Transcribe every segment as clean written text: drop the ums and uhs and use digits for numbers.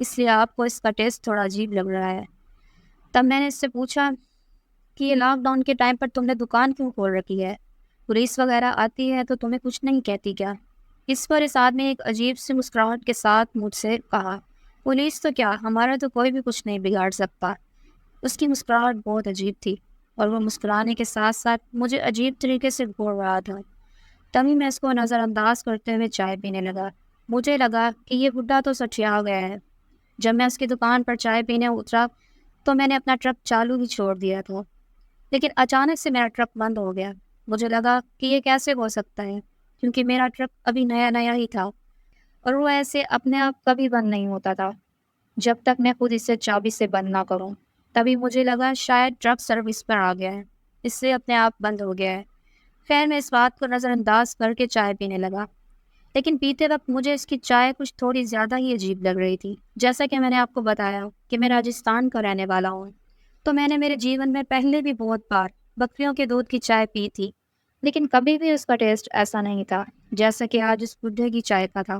اس لیے آپ کو اس کا ٹیسٹ تھوڑا عجیب لگ رہا ہے۔ تب میں نے اس سے پوچھا کہ یہ لاک ڈاؤن کے ٹائم پر تم نے دکان کیوں کھول رکھی ہے؟ پولیس وغیرہ آتی ہے تو تمہیں کچھ نہیں کہتی کیا؟ اس پر اس آدمی نے ایک عجیب سی مسکراہٹ کے ساتھ مجھ سے کہا، پولیس تو کیا، ہمارا تو کوئی بھی کچھ نہیں بگاڑ سکتا۔ اس کی مسکراہٹ بہت عجیب تھی اور وہ مسکرانے کے ساتھ ساتھ مجھے عجیب طریقے سے گھور رہا تھا۔ تبھی میں اس کو نظر انداز کرتے ہوئے چائے پینے لگا۔ مجھے لگا کہ یہ بڈھا تو سچیا گیا ہے۔ جب میں اس کی دکان پر چائے پینے اترا تو میں نے اپنا ٹرک چالو بھی چھوڑ دیا تھا، لیکن اچانک سے میرا ٹرک بند ہو گیا۔ مجھے لگا کہ یہ کیسے ہو سکتا ہے، کیونکہ میرا ٹرک ابھی نیا نیا ہی تھا اور وہ ایسے اپنے آپ کبھی بند نہیں ہوتا تھا جب تک میں خود اسے چابی سے بند نہ کروں۔ تبھی مجھے لگا شاید ٹرک سروس پر آ گیا ہے، اس سے اپنے آپ بند ہو گیا ہے۔ خیر میں اس بات کو نظر انداز کر کے چائے پینے لگا، لیکن پیتے وقت مجھے اس کی چائے کچھ تھوڑی زیادہ ہی عجیب لگ رہی تھی۔ جیسا کہ میں نے آپ کو بتایا کہ میں راجستھان کا رہنے والا ہوں، تو میں نے میرے جیون میں پہلے بھی بہت بار بکریوں کے دودھ کی چائے پی تھی، لیکن کبھی بھی اس کا ٹیسٹ ایسا نہیں تھا جیسا کہ آج اس بڈھے کی چائے کا تھا۔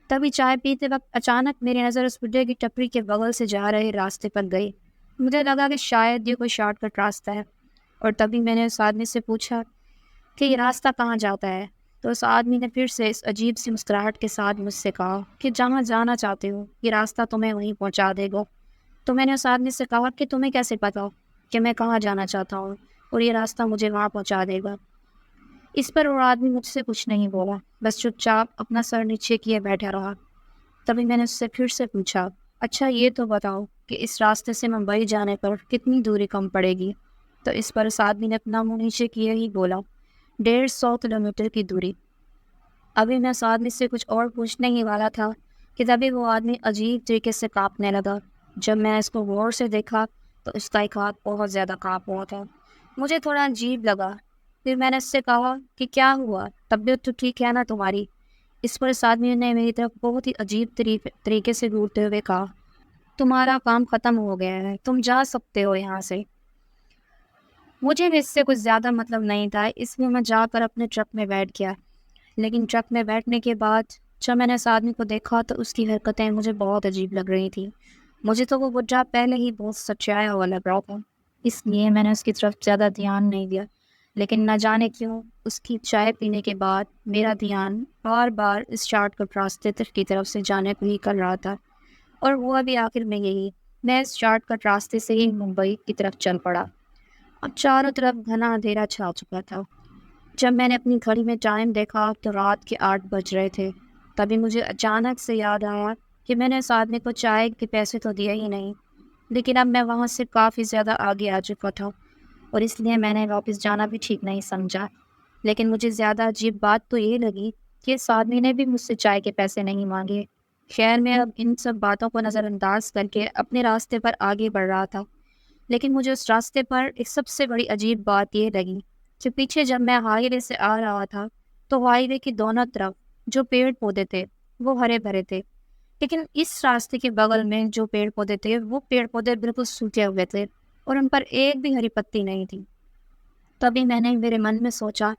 تبھی چائے پیتے وقت اچانک میری نظر اس بڈھے کی ٹپری کے بغل سے جا رہے راستے پر گئی۔ مجھے لگا کہ شاید یہ کوئی شارٹ کٹ راستہ ہے، اور تبھی میں نے اس آدمی سے پوچھا کہ یہ راستہ کہاں جاتا ہے؟ تو اس آدمی نے پھر سے اس عجیب سی مسکراہٹ کے ساتھ مجھ سے کہا کہ جہاں جانا چاہتے ہو یہ راستہ تمہیں وہیں پہنچا دے گا۔ تو میں نے اس آدمی سے کہا کہ تمہیں کیسے پتا کہ میں کہاں جانا چاہتا ہوں اور یہ راستہ مجھے وہاں پہنچا دے گا؟ اس پر وہ آدمی مجھ سے کچھ نہیں بولا، بس چپ چاپ اپنا سر نیچے کیے بیٹھا رہا۔ تبھی میں نے اس سے پھر سے پوچھا، اچھا یہ تو بتاؤ کہ اس راستے سے ممبئی جانے پر کتنی دوری کم پڑے گی؟ تو اس پر اس آدمی نے اپنا منہ نیچے کیے ہی بولا، 150 کلومیٹر کی دوری۔ ابھی میں اس آدمی سے کچھ اور پوچھنے ہی والا تھا کہ تبھی وہ آدمی عجیب طریقے سے کانپنے لگا۔ جب میں اس کو غور سے دیکھا تو اس کا ایک ہاتھ بہت زیادہ کانپ ہوا تھا۔ مجھے تھوڑا عجیب لگا۔ پھر میں نے اس سے کہا کہ کیا ہوا، طبیعت تو ٹھیک ہے نا تمہاری؟ اس پر اس آدمی نے میری طرف بہت ہی عجیب طریقے سے گھورتے ہوئے کہا، تمہارا کام ختم ہو گیا ہے، تم جا سکتے ہو یہاں سے۔ مجھے بھی اس سے کچھ زیادہ مطلب نہیں تھا، اس لیے میں جا کر اپنے ٹرک میں بیٹھ گیا۔ لیکن ٹرک میں بیٹھنے کے بعد جب میں نے اس آدمی کو دیکھا تو اس کی حرکتیں مجھے بہت عجیب لگ رہی تھیں۔ مجھے تو وہ بڈھا پہلے ہی بہت سچایا ہوا لگ رہا تھا، اس لیے میں نے اس کی طرف زیادہ دھیان نہیں دیا۔ لیکن نہ جانے کیوں اس کی چائے پینے کے بعد میرا دھیان بار بار اس شارٹ کٹ راستے کی طرف سے جانے کو ہی کر رہا تھا، اور وہ ابھی آخر میں یہی، میں اس شارٹ کٹ راستے سے ہی ممبئی کی طرف چل پڑا۔ اب چاروں طرف گھنا اندھیرا چھا چکا تھا۔ جب میں نے اپنی گھڑی میں ٹائم دیکھا تو رات کے 8 بج رہے تھے۔ تبھی مجھے اچانک سے یاد آیا کہ میں نے اس آدمی کو چائے کے پیسے تو دیے ہی نہیں، لیکن اب میں وہاں سے کافی زیادہ آگے آ چکا تھا اور اس لیے میں نے واپس جانا بھی ٹھیک نہیں سمجھا۔ لیکن مجھے زیادہ عجیب بات تو یہ لگی کہ اس آدمی نے بھی مجھ سے چائے کے پیسے نہیں مانگے۔ خیر میں اب ان سب باتوں کو نظر انداز کر کے اپنے راستے پر آگے بڑھ رہا تھا، لیکن مجھے اس راستے پر ایک سب سے بڑی عجیب بات یہ لگی کہ پیچھے جب میں ہائی وے سے آ رہا تھا تو ہائی وے کی دونوں طرف جو پیڑ پودے تھے وہ ہرے بھرے تھے، لیکن اس راستے کے بغل میں جو پیڑ پودے تھے وہ پیڑ پودے بالکل سوکھے ہوئے تھے اور ان پر ایک بھی ہری پتی نہیں تھی۔ تبھی میں نے میرے من میں سوچا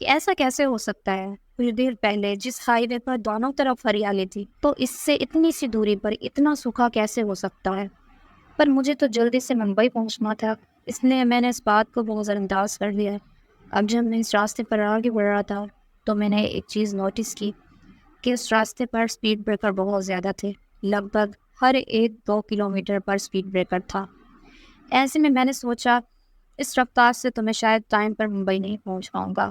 کہ ایسا کیسے ہو سکتا ہے، کچھ دیر پہلے جس ہائی وے پر دونوں طرف ہریالی تھی تو اس سے اتنی سی دوری پر اتنا سوکھا کیسے ہو سکتا ہے؟ پر مجھے تو جلدی سے ممبئی پہنچنا تھا، اس لیے میں نے اس بات کو نظر انداز کر لیا۔ اب جب میں اس راستے پر آگے بڑھ رہا تھا تو میں نے ایک چیز نوٹس کی کہ اس راستے پر سپیڈ بریکر بہت زیادہ تھے، لگ بھگ ہر 1-2 کلومیٹر پر سپیڈ بریکر تھا۔ ایسے میں نے سوچا اس رفتار سے تو میں شاید ٹائم پر ممبئی نہیں پہنچ پاؤں گا۔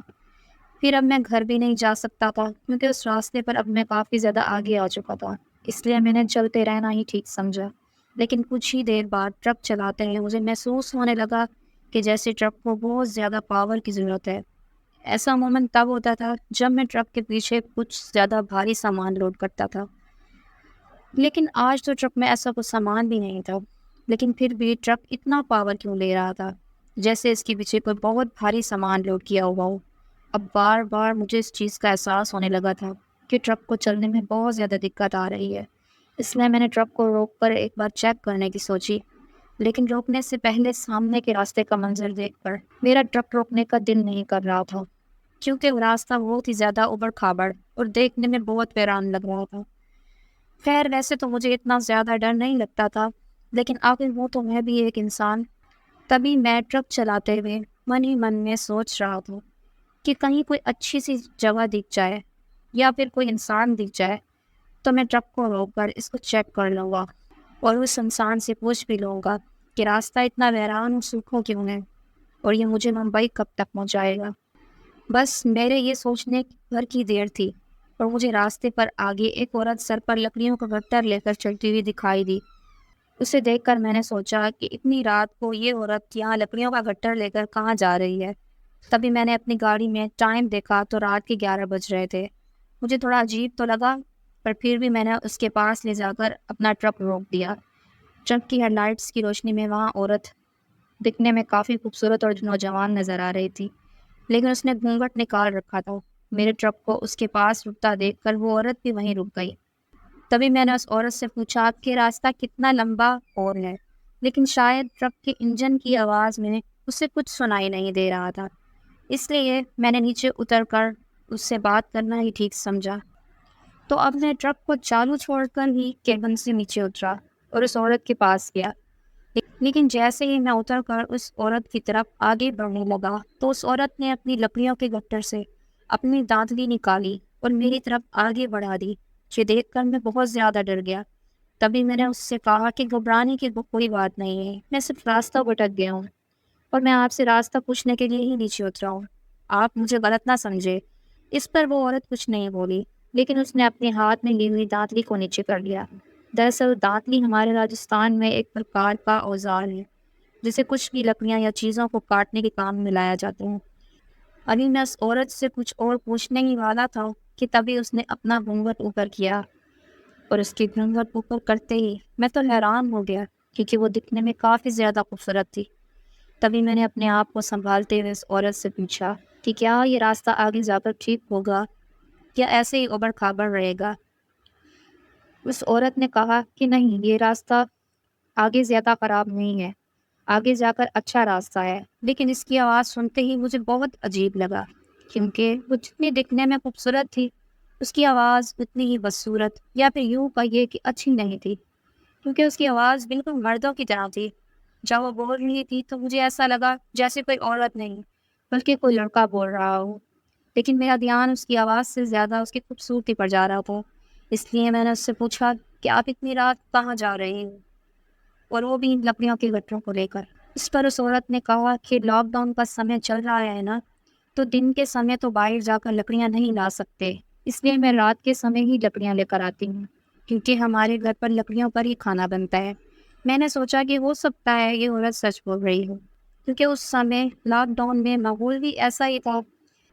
پھر اب میں گھر بھی نہیں جا سکتا تھا کیونکہ اس راستے پر اب میں کافی زیادہ آگے آ چکا تھا، اس لیے میں نے چلتے رہنا ہی ٹھیک سمجھا۔ لیکن کچھ ہی دیر بعد ٹرک چلاتے ہیں مجھے محسوس ہونے لگا کہ جیسے ٹرک کو بہت زیادہ پاور کی ضرورت ہے۔ ایسا عموماً تب ہوتا تھا جب میں ٹرک کے پیچھے کچھ زیادہ بھاری سامان لوڈ کرتا تھا، لیکن آج تو ٹرک میں ایسا کچھ سامان بھی نہیں تھا۔ لیکن پھر بھی ٹرک اتنا پاور کیوں لے رہا تھا جیسے اس کے پیچھے کوئی بہت بھاری سامان لوڈ کیا ہوا ہو؟ اب بار بار مجھے اس چیز کا احساس ہونے لگا تھا کہ ٹرک کو چلنے میں بہت زیادہ دقت آ رہی ہے، اس لیے میں نے ٹرک کو روک کر ایک بار چیک کرنے کی سوچی۔ لیکن روکنے سے پہلے سامنے کے راستے کا منظر دیکھ کر میرا ٹرک روکنے کا دل نہیں کر رہا تھا، کیونکہ وہ راستہ بہت ہی زیادہ اوبڑ کھابڑ اور دیکھنے میں بہت ویران لگ رہا تھا۔ خیر ویسے تو مجھے اتنا زیادہ ڈر نہیں لگتا تھا، لیکن آخر وہ تو میں بھی ایک انسان۔ تبھی میں ٹرک چلاتے ہوئے من ہی من میں سوچ رہا تھا کہ کہیں کوئی اچھی سی جگہ دکھ جائے یا پھر کوئی انسان دکھ جائے تو میں ٹرک کو روک کر اس کو چیک کر لوں گا اور اس انسان سے پوچھ بھی لوں گا کہ راستہ اتنا ویران اور سوکھوں کیوں ہے اور یہ مجھے ممبئی کب تک پہنچائے گا۔ بس میرے یہ سوچنے بھر کی دیر تھی اور مجھے راستے پر آگے ایک عورت سر پر لکڑیوں کا گٹر لے کر چلتی ہوئی دکھائی دی۔ اسے دیکھ کر میں نے سوچا کہ اتنی رات کو یہ عورت یہاں لکڑیوں کا گٹر لے کر کہاں جا رہی ہے۔ تبھی میں نے اپنی گاڑی میں ٹائم دیکھا تو رات کے 11 بج رہے تھے۔ مجھے تھوڑا عجیب تو لگا، پر پھر بھی میں نے اس کے پاس لے جا کر اپنا ٹرک روک دیا۔ ٹرک کی ہیڈ لائٹس کی روشنی میں وہاں عورت دکھنے میں کافی خوبصورت اور نوجوان نظر آ رہی تھی، لیکن اس نے گھونگھٹ نکال رکھا تھا۔ میرے ٹرک کو اس کے پاس رکتا دیکھ کر وہ عورت بھی وہیں رک گئی۔ تبھی میں نے اس عورت سے پوچھا کہ راستہ کتنا لمبا اور ہے، لیکن شاید ٹرک کے انجن کی آواز میں اسے کچھ سنائی نہیں دے رہا تھا، اس لیے میں نے نیچے اتر کر اس سے بات کرنا ہی ٹھیک سمجھا۔ تو اب میں ٹرک کو چالو چھوڑ کر ہی کیبن سے نیچے اترا اور اس عورت کے پاس گیا، لیکن جیسے ہی میں اتر کر اس عورت کی طرف آگے بڑھنے لگا تو اس عورت نے اپنی لکڑیوں کے گٹر سے اپنی دانتلی نکالی اور میری طرف آگے بڑھا دی۔ یہ دیکھ کر میں بہت زیادہ ڈر گیا۔ تبھی میں نے اس سے کہا کہ گھبرانے کی کوئی بات نہیں ہے، میں صرف راستہ بھٹک گیا ہوں اور میں آپ سے راستہ پوچھنے کے لیے ہی نیچے اترا ہوں، آپ مجھے غلط نہ سمجھے۔ اس پر وہ عورت کچھ نہیں بولی، لیکن اس نے اپنے ہاتھ میں لی ہوئی دانتلی کو نیچے کر لیا۔ دراصل دانتلی ہمارے راجستھان میں ایک پرکار کا اوزار ہے جسے کچھ بھی لکڑیاں یا چیزوں کو کاٹنے کے کام میں لایا جاتا ہے۔ ابھی میں اس عورت سے کچھ اور پوچھنے ہی والا تھا کہ تبھی اس نے اپنا گھونگھٹ اوپر کیا، اور اس کی گھونگھٹ اوپر کرتے ہی میں تو حیران ہو گیا کیونکہ وہ دکھنے میں کافی زیادہ خوبصورت تھی۔ تبھی میں نے اپنے آپ کو سنبھالتے ہوئے اس عورت سے پوچھا کہ کیا یہ راستہ آگے جا کر ٹھیک ہوگا یا ایسے ہی اوبر کھابڑ رہے گا؟ اس عورت نے کہا کہ نہیں، یہ راستہ آگے زیادہ خراب نہیں ہے، آگے جا کر اچھا راستہ ہے۔ لیکن اس کی آواز سنتے ہی مجھے بہت عجیب لگا، کیونکہ وہ جتنی دکھنے میں خوبصورت تھی اس کی آواز اتنی ہی بدصورت، یا پھر یوں کہیے کہ اچھی نہیں تھی، کیونکہ اس کی آواز بالکل مردوں کی طرح تھی۔ جب وہ بول رہی تھی تو مجھے ایسا لگا جیسے کوئی عورت نہیں بلکہ کوئی لڑکا بول رہا ہو، لیکن میرا دھیان اس کی آواز سے زیادہ اس کی خوبصورتی پر جا رہا تھا۔ اس لیے میں نے اس سے پوچھا کہ آپ اتنی رات کہاں جا رہی ہوں، اور وہ بھی لکڑیوں کے گٹروں کو لے کر؟ اس پر اس عورت نے کہا کہ لاک ڈاؤن کا سمے چل رہا ہے نا، تو دن کے سمے تو باہر جا کر لکڑیاں نہیں لا سکتے، اس لیے میں رات کے سمے ہی لکڑیاں لے کر آتی ہوں، کیونکہ ہمارے گھر پر لکڑیوں پر ہی کھانا بنتا ہے۔ میں نے سوچا کہ ہو سکتا ہے یہ عورت سچ بول رہی ہو، کیونکہ اس سمے لاک ڈاؤن میں ماحول بھی ایسا ہی تھا۔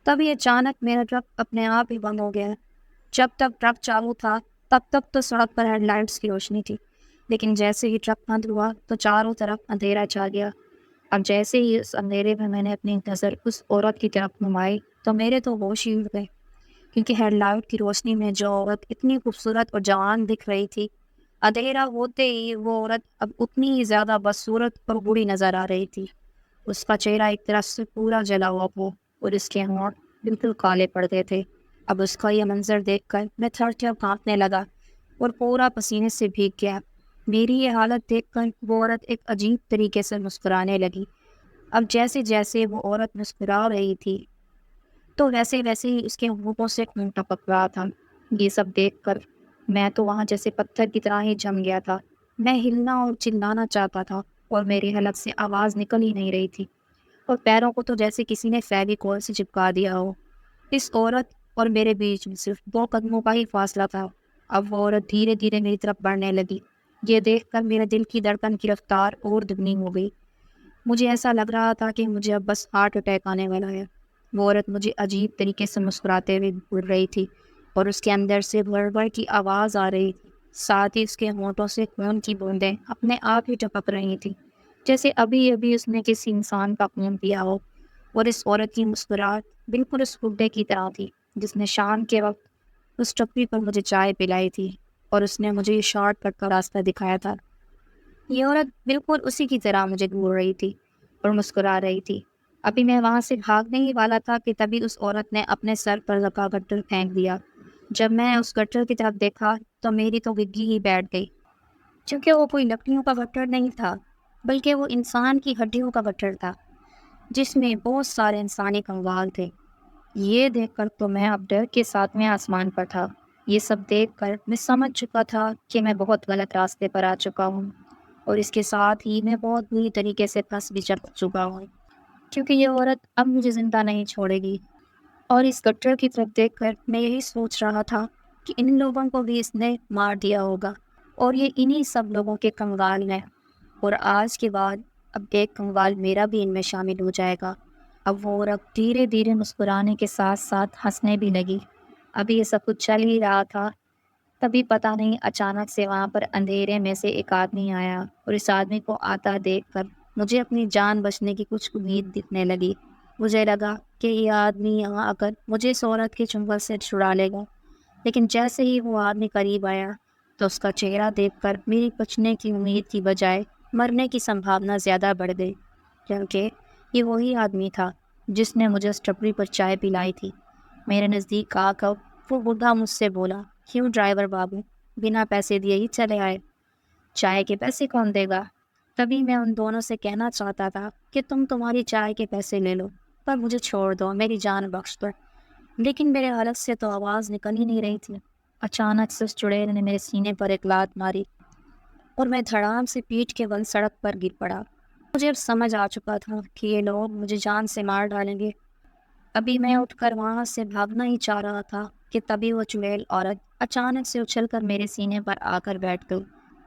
تبھی اچانک میرا ٹرک اپنے آپ ہی بند ہو گیا۔ جب تک ٹرک چالو تھا تب تک تو سڑک پر ہیڈ لائٹس کی روشنی تھی، لیکن جیسے ہی ٹرک بند ہوا تو چاروں طرف اندھیرا چھا گیا۔ اب جیسے ہی اس اندھیرے میں نے اپنی نظر اس عورت کی طرف گھمائی تو میرے تو ہوش ہی اڑ گئے، کیونکہ ہیڈ لائٹ کی روشنی میں جو عورت اتنی خوبصورت اور جوان دکھ رہی تھی، اندھیرا ہوتے ہی وہ عورت اب اتنی ہی زیادہ بدصورت اور بری نظر آ رہی تھی۔ اس کا چہرہ ایک طرف سے پورا جلا ہوا تھا اور اس کے ہونٹ بالکل کالے پڑ گئے تھے۔ اب اس کا یہ منظر دیکھ کر میں تھر تھر کانپنے لگا اور پورا پسینے سے بھیگ گیا۔ میری یہ حالت دیکھ کر وہ عورت ایک عجیب طریقے سے مسکرانے لگی۔ اب جیسے جیسے وہ عورت مسکرا رہی تھی تو ویسے ویسے ہی اس کے ہونٹوں سے خون ٹپک رہا تھا۔ یہ سب دیکھ کر میں تو وہاں جیسے پتھر کی طرح ہی جم گیا تھا۔ میں ہلنا اور چلانا چاہتا تھا اور میرے حلق سے آواز نکل ہی نہیں رہی تھی، اور پیروں کو تو جیسے کسی نے فیویکول سے چپکا دیا ہو۔ اس عورت اور میرے بیچ میں صرف 2 قدموں کا ہی فاصلہ تھا۔ اب وہ عورت دھیرے دھیرے میری طرف بڑھنے لگی۔ یہ دیکھ کر میرے دل کی دھڑکن کی رفتار اور دگنی ہو گئی۔ مجھے ایسا لگ رہا تھا کہ مجھے اب بس ہارٹ اٹیک آنے والا ہے۔ وہ عورت مجھے عجیب طریقے سے مسکراتے ہوئے بول رہی تھی اور اس کے اندر سے بڑبڑ کی آواز آ رہی تھی، ساتھ ہی اس کے ہونٹوں سے خون کی بوندیں اپنے آپ ہی ٹپک رہی تھیں، جیسے ابھی ابھی اس نے کسی انسان کا خون پیا ہو۔ اور اس عورت کی مسکراہٹ بالکل اس بڈھے کی طرح تھی جس نے شام کے وقت اس ٹپری پر مجھے چائے پلائی تھی اور اس نے مجھے یہ شارٹ کٹ کا راستہ دکھایا تھا۔ یہ عورت بالکل اسی کی طرح مجھے گھور رہی تھی اور مسکرا رہی تھی۔ ابھی میں وہاں سے بھاگنے ہی والا تھا کہ تبھی اس عورت نے اپنے سر پر رکھا گٹر پھینک دیا۔ جب میں اس گٹر کی طرف دیکھا تو میری تو گگی ہی بیٹھ گئی، کیونکہ وہ کوئی لکڑیوں کا گٹر نہیں تھا، بلکہ وہ انسان کی ہڈیوں کا گٹر تھا، جس میں بہت سارے انسانی کنگال تھے۔ یہ دیکھ کر تو میں اب ڈر کے ساتویں آسمان پر تھا۔ یہ سب دیکھ کر میں سمجھ چکا تھا کہ میں بہت غلط راستے پر آ چکا ہوں، اور اس کے ساتھ ہی میں بہت بری طریقے سے پھنس بھی چکا ہوں، کیونکہ یہ عورت اب مجھے زندہ نہیں چھوڑے گی۔ اور اس گٹر کی طرف دیکھ کر میں یہی سوچ رہا تھا کہ ان لوگوں کو بھی اس نے مار دیا ہوگا، اور یہ انہی سب لوگوں کے کنگال ہیں، اور آج کے بعد اب ایک کنگال میرا بھی ان میں شامل ہو جائے گا۔ اب وہ عورت دھیرے دھیرے مسکرانے کے ساتھ ساتھ ہنسنے بھی لگی۔ ابھی یہ سب کچھ چل ہی رہا تھا، تبھی پتہ نہیں اچانک سے وہاں پر اندھیرے میں سے ایک آدمی آیا، اور اس آدمی کو آتا دیکھ کر مجھے اپنی جان بچنے کی کچھ امید دکھنے لگی۔ مجھے لگا کہ یہ آدمی یہاں آ کر مجھے اس عورت کے چنگل سے چھڑا لے گا، لیکن جیسے ہی وہ آدمی قریب آیا تو اس کا چہرہ دیکھ کر میری بچنے کی امید کی بجائے مرنے کی سنبھاونا زیادہ بڑھ گئی، کیونکہ یہ وہی آدمی تھا جس نے مجھے اس ٹپری پر چائے پلائی تھی۔ میرے نزدیک آ کر وہ بوڑھا مجھ سے بولا، کیوں ڈرائیور بابو، بنا پیسے دیے ہی چلے آئے؟ چائے کے پیسے کون دے گا؟ تبھی میں ان دونوں سے کہنا چاہتا تھا کہ تمہاری چائے کے پیسے لے لو، پر مجھے چھوڑ دو، میری جان بخش دو، لیکن میرے حلق سے تو آواز نکل ہی نہیں رہی تھی۔ اچانک سے اس چڑیل نے میرے سینے پر ایک لات ماری، اور میں دھڑام سے پیٹھ کے بل سڑک پر گر پڑا۔ مجھے اب سمجھ آ چکا تھا کہ یہ لوگ مجھے جان سے مار ڈالیں گے۔ ابھی میں اٹھ کر وہاں سے بھاگنا ہی چاہ رہا تھا کہ تبھی وہ چڑیل عورت اچانک سے اچھل کر میرے سینے پر آ کر بیٹھ گئی،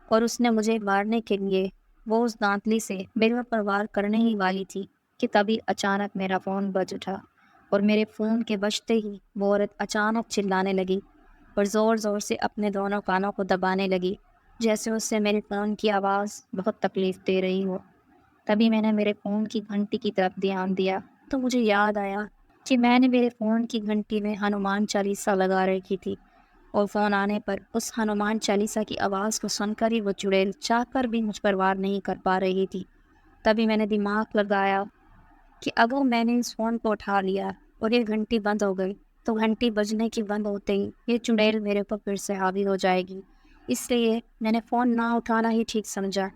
اور اس نے مجھے مارنے کے لیے وہ اس دانتلی سے میرے پر وار کرنے ہی والی تھی کہ تبھی اچانک میرا فون بج اٹھا، اور میرے فون کے بجتے ہی وہ عورت اچانک چلانے لگی اور زور زور سے اپنے دونوں کانوں کو دبانے لگی، جیسے اس سے میرے فون کی آواز بہت تکلیف دے رہی ہو۔ تبھی میں نے میرے فون کی گھنٹی کی طرف دھیان دیا تو مجھے یاد آیا کہ میں نے میرے فون کی گھنٹی میں ہنومان چالیسا لگا رکھی تھی، اور فون آنے پر اس ہنومان چالیسا کی آواز کو سن کر ہی وہ چڑیل چاہ کر بھی مجھ پر وار نہیں کر پا رہی تھی۔ تبھی میں نے دماغ لگایا کہ اگر میں نے اس فون کو اٹھا لیا اور یہ گھنٹی بند ہو گئی تو گھنٹی بجنے کی بند ہوتے ہی یہ چڑیل میرے اوپر پھر سے حاوی ہو جائے گی، اس لیے میں نے فون نہ اٹھانا ہی ٹھیک سمجھا،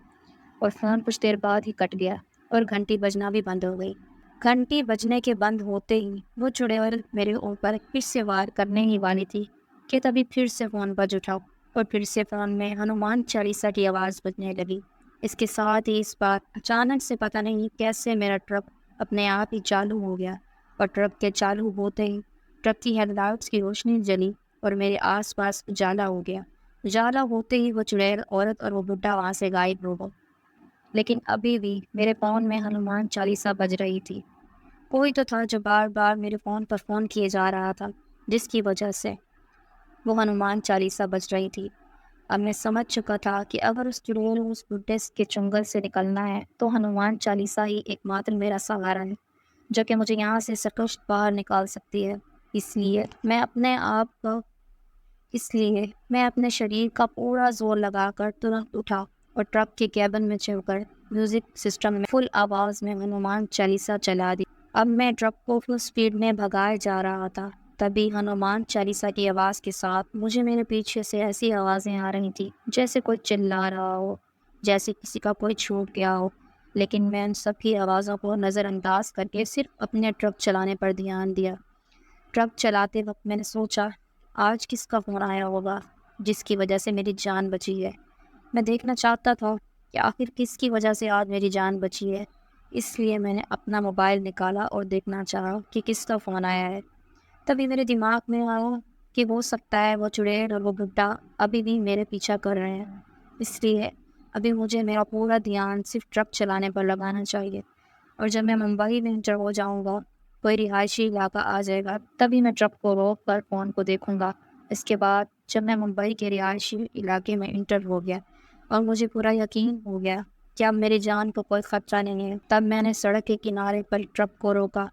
اور فون کچھ دیر بعد ہی کٹ گیا اور گھنٹی بجنا بھی بند ہو گئی۔ گھنٹی بجنے کے بند ہوتے ہی وہ چڑیل میرے اوپر پھر سے وار کرنے ہی والی تھی کہ تبھی پھر سے فون بج اٹھا، اور پھر سے فون میں ہنومان چالیسا کی آواز بجنے لگی۔ اس کے ساتھ ہی اس بار اچانک سے پتہ نہیں کیسے میرا ٹرک اپنے آپ ہی چالو ہو گیا، اور ٹرک کے چالو ہوتے ہی ٹرک کی ہیڈ لائٹس کی روشنی جلی اور میرے آس پاس اجالا ہو گیا۔ اجالا ہوتے ہی وہ چڑیل عورت اور وہ بڈھا وہاں سے غائب ہو گئے، لیکن ابھی بھی میرے فون میں ہنومان چالیسا بج رہی تھی۔ کوئی تو تھا جو بار بار میرے فون پر فون کیے جا رہا تھا، جس کی وجہ سے وہ ہنومان چالیسا بج رہی تھی۔ اب میں سمجھ چکا تھا کہ اگر اس چڑیل اس بڈھے کے چنگل سے نکلنا ہے تو ہنومان چالیسا ہی ایک ماتر میرا سہارا ہے، جو کہ مجھے یہاں سے سکشت باہر نکال سکتی ہے۔ اس لیے میں اپنے شریر کا پورا زور لگا کر ترنت اٹھا اور ٹرک کے کیبن میں چڑھ کر میوزک سسٹم میں فل آواز میں ہنومان چالیسا چلا دی۔ اب میں ٹرک کو فل سپیڈ میں بھگائے جا رہا تھا، تبھی ہنومان چالیسا کی آواز کے ساتھ مجھے میرے پیچھے سے ایسی آوازیں آ رہی تھیں جیسے کوئی چلا رہا ہو، جیسے کسی کا کوئی چھوٹ گیا ہو، لیکن میں ان سب کی آوازوں کو نظر انداز کر کے صرف اپنے ٹرک چلانے پر دھیان دیا۔ ٹرک چلاتے وقت میں نے سوچا، آج کس کا فون آیا ہوگا جس کی وجہ سے میری جان بچی ہے؟ میں دیکھنا چاہتا تھا کہ آخر کس کی وجہ سے آج میری جان بچی ہے، اس لیے میں نے اپنا موبائل نکالا اور دیکھنا چاہا کہ کس کا فون آیا ہے۔ تبھی میرے دماغ میں آیا کہ ہو سکتا ہے وہ چڑیل اور وہ بڈھا ابھی بھی میرے پیچھا کر رہے ہیں، اس لیے ابھی مجھے میرا پورا دھیان صرف ٹرک چلانے پر لگانا چاہیے، اور جب میں ممبئی میں انٹر ہو جاؤں گا، کوئی رہائشی علاقہ آ جائے گا، تبھی میں ٹرک کو روک کر فون کو دیکھوں گا۔ اس کے بعد جب میں ممبئی کے رہائشی علاقے میں انٹر ہو گیا اور مجھے پورا یقین ہو گیا کہ اب میری جان کو کوئی خطرہ نہیں ہے، تب میں نے سڑک کے کنارے پر ٹرک کو روکا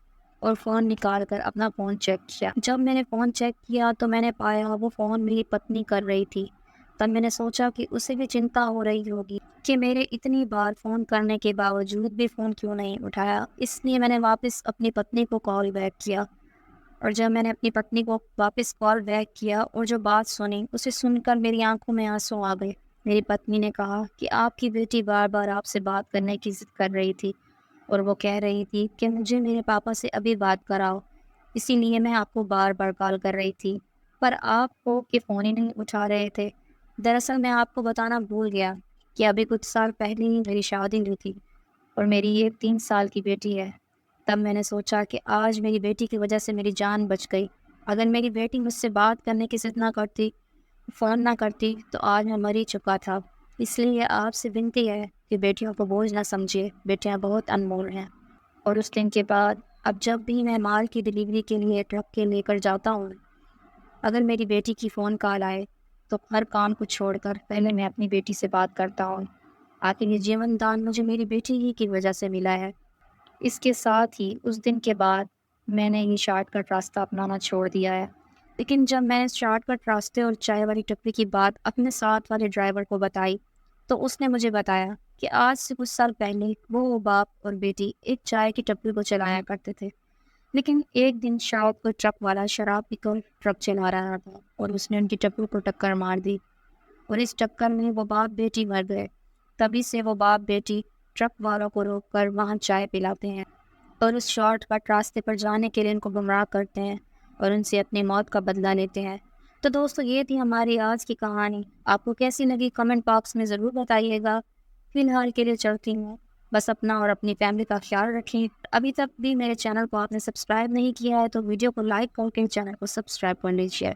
اور فون نکال کر اپنا فون چیک کیا۔ جب میں نے فون چیک کیا تو میں نے پایا وہ فون میری پتنی کر رہی تھی۔ تب میں نے سوچا کہ اسے بھی چنتا ہو رہی ہوگی کہ میرے اتنی بار فون کرنے کے باوجود بھی فون کیوں نہیں اٹھایا، اس لیے میں نے واپس اپنی پتنی کو کال بیک کیا اور جب میں نے اپنی پتنی کو واپس کال بیک کیا اور جو بات سنی اسے سن کر میری آنکھوں میں آنسو آ گئے۔ میری پتنی نے کہا کہ آپ کی بیٹی بار بار آپ سے بات کرنے کی ضد کر رہی تھی اور وہ کہہ رہی تھی کہ مجھے میرے پاپا سے ابھی بات کراؤ، اسی لیے میں آپ کو بار بار کال کر رہی تھی، پر آپ کو کہ فون ہی نہیں اٹھا رہے تھے۔ دراصل میں آپ کو بتانا بھول گیا کہ ابھی کچھ سال پہلے ہی میری شادی ہوئی تھی اور میری یہ 3 سال کی بیٹی ہے۔ تب میں نے سوچا کہ آج میری بیٹی کی وجہ سے میری جان بچ گئی۔ اگر میری بیٹی مجھ سے بات کرنے کی ضد نہ کرتی، فون نہ کرتی، تو آج میں مر ہی چکا تھا۔ اس لیے آپ سے بنتی ہے کہ بیٹیوں کو بوجھ نہ سمجھیے، بیٹیاں بہت انمول ہیں۔ اور اس دن کے بعد اب جب بھی میں مال کی ڈلیوری کے لیے ٹرک کے لے کر جاتا ہوں، اگر میری بیٹی کی فون کال آئے تو ہر کام کو چھوڑ کر پہلے میں اپنی بیٹی سے بات کرتا ہوں۔ آخر یہ جیون دان مجھے میری بیٹی ہی کی وجہ سے ملا ہے۔ اس کے ساتھ ہی اس دن کے بعد میں نے یہ شارٹ کٹ راستہ اپنانا چھوڑ دیا ہے۔ لیکن جب میں نے شارٹ کٹ راستے اور چائے والی ٹپری کی بات اپنے ساتھ والے ڈرائیور کو بتائی تو اس نے مجھے بتایا کہ آج سے کچھ سال پہلے وہ باپ اور بیٹی ایک چائے کی ٹپری کو چلایا کرتے تھے، لیکن ایک دن شام کو ٹرک والا شراب پی کر ٹرک چلا رہا تھا اور اس نے ان کی ٹپری کو ٹکر مار دی اور اس ٹکر میں وہ باپ بیٹی مر گئے۔ تبھی سے وہ باپ بیٹی ٹرک والوں کو روک کر وہاں چائے پلاتے ہیں اور اس شارٹ کٹ راستے پر جانے کے لیے ان کو گمراہ کرتے ہیں اور ان سے اپنی موت کا بدلہ لیتے ہیں۔ تو دوستو یہ تھی ہماری آج کی کہانی۔ آپ کو کیسی لگی کمنٹ باکس میں ضرور بتائیے گا۔ فی الحال کے لیے چلتی ہوں، بس اپنا اور اپنی فیملی کا خیال رکھیں۔ ابھی تک بھی میرے چینل کو آپ نے سبسکرائب نہیں کیا ہے تو ویڈیو کو لائک کر کے چینل کو سبسکرائب کر لیجیے۔